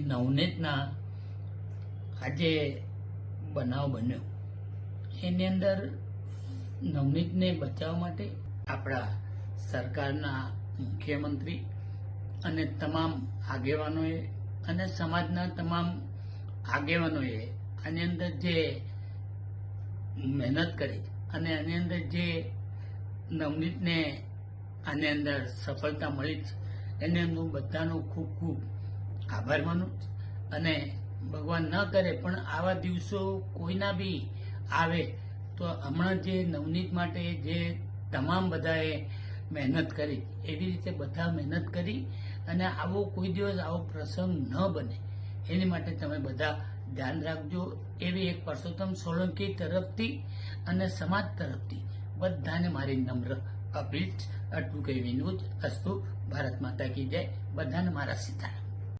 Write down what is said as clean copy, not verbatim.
નવનીતના આજે બનાવ બન્યો એની અંદર નવનીતને બચાવવા માટે આપણા સરકારના મુખ્યમંત્રી અને તમામ આગેવાનોએ અને સમાજના તમામ આગેવાનોએ આની અંદર જે મહેનત કરી અને આની અંદર જે નવનીતને આની અંદર સફળતા મળી છે એને હું બધાનો ખૂબ ખૂબ આભાર માનું અને ભગવાન ન કરે પણ આવા દિવસો કોઈના બી આવે તો હમણાં જે નવનીત માટે જે તમામ બધાએ મહેનત કરી એવી રીતે બધા મહેનત કરી અને આવો કોઈ દિવસ આવો પ્રસંગ ન બને એની માટે તમે બધા ધ્યાન રાખજો એવી એક પરસોત્તમ સોલંકી તરફથી અને સમાજ તરફથી બધાને મારી નમ્ર અપીલ. આટલું કહેવીનું જ અસ્તુ. ભારત માતા કી જય. બધાને મારા સીતારામ.